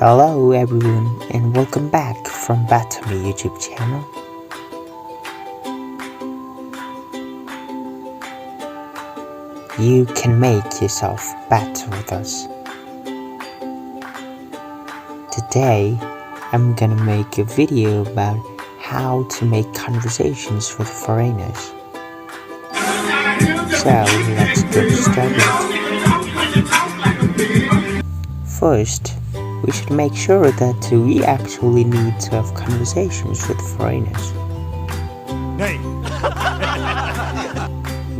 Hello everyone and welcome back from back to my YouTube channel. You can make yourself better with us. Today I'm gonna make a video about how to make conversations with foreigners. So let's get started. First, we should make sure that we actually need to have conversations with foreigners. Hey.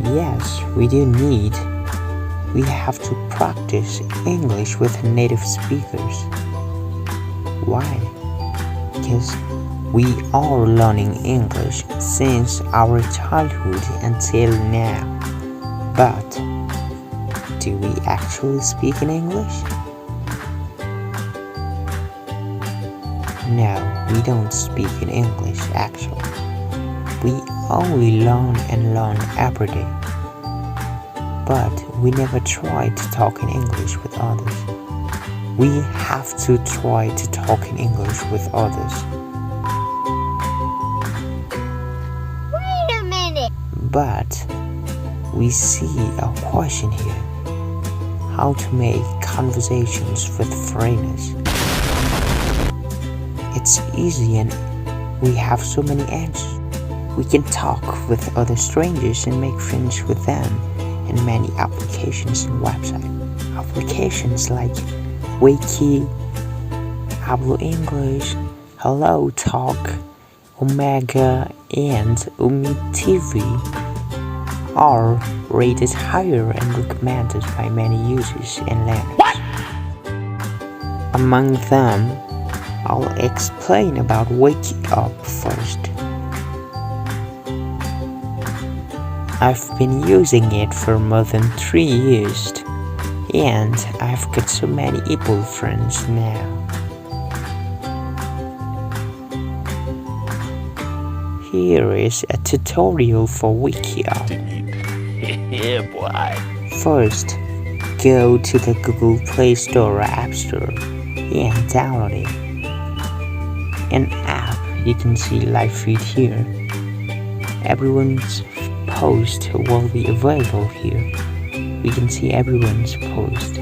Yes, we do need. We have to practice English with native speakers. Why? Because we are learning English since our childhood until now. But do we actually speak in English? No, we don't speak in English actually. We only learn and learn every day. But we never try to talk in English with others. We have to try to talk in English with others. Wait a minute! But we see a question here. How to make conversations with foreigners. It's easy and we have so many answers. We can talk with other strangers and make friends with them in many applications and websites. Applications like Wakie, Ablo English, HelloTalk, Omega and OmeTV are rated higher and recommended by many users and learners. What? Among them, I'll explain about Wakie first. I've been using it for more than 3 years and I've got so many Ablo friends now. Here is a tutorial for Wakie. Yeah, boy. First, go to the Google Play Store or App Store and download it. An app, you can see live feed here. Everyone's post will be available here. We can see everyone's post.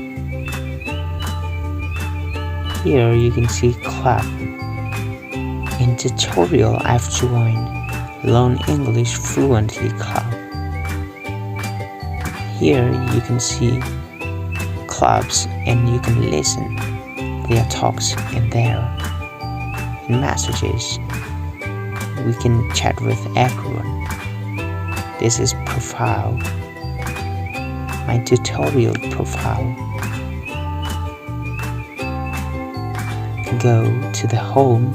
Here you can see club. In tutorial I've joined Learn English Fluently Club. Here you can see clubs and you can listen. There are talks in there. In messages, we can chat with everyone. This is profile, my tutorial profile. Go to the home,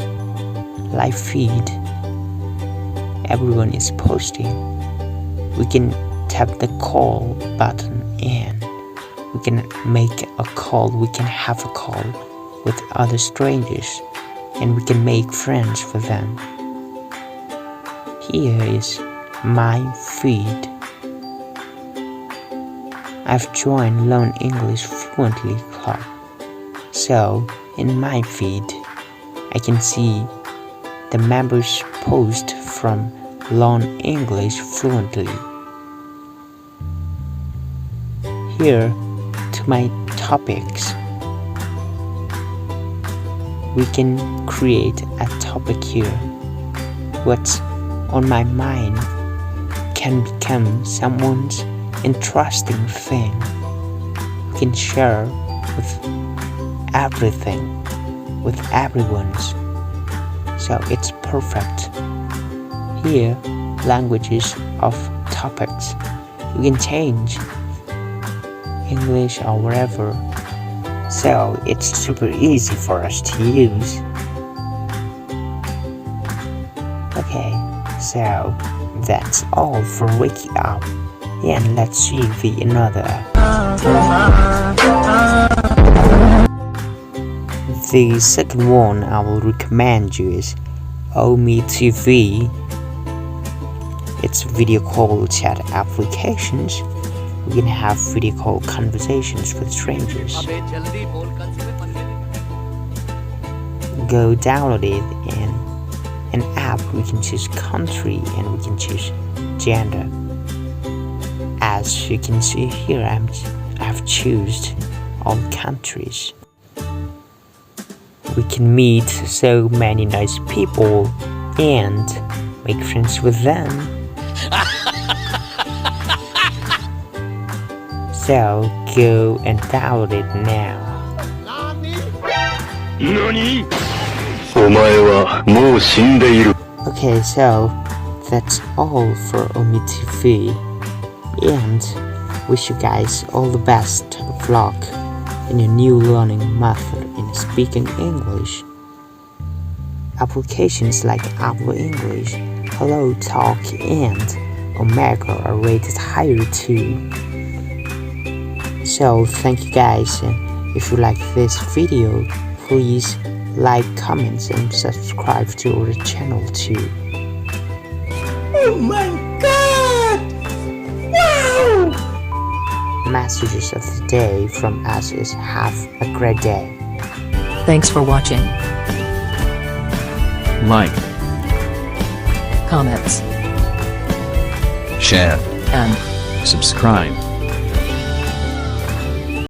live feed. Everyone is posting. We can tap the call button and we can make a call. We can have a call with other strangers and we can make friends with them. Here is my feed. I've joined Learn English Fluently Club. So in my feed, I can see the members post from Learn English Fluently. Here to my topics. We can create a topic here. What's on my mind can become someone's interesting thing. We can share with everything, with everyone's. So it's perfect. Here, languages of topics. We can change English or whatever. So it's super easy for us to use. Okay, so that's all for Wakie app, and let's see the another app. The second one I will recommend you is OmeTV. It's video call chat applications. We can have video call conversations with strangers. go download it, and an app we can choose country and we can choose gender. As you can see here, I've chosen all countries. We can meet so many nice people and make friends with them. So go and download it now. 何 お前はもう死んでいる。 Okay, so that's all for OmeTV, and wish you guys all the best of luck in your new learning method in speaking English. Applications like Ablo English, HelloTalk, and Omega are rated higher too. So thank you guys, and if you like this video, please like, comments, and subscribe to our channel too. Oh my god! Wow! Messages of the day from us is have a great day. Thanks for watching. Like, Comments share, and subscribe.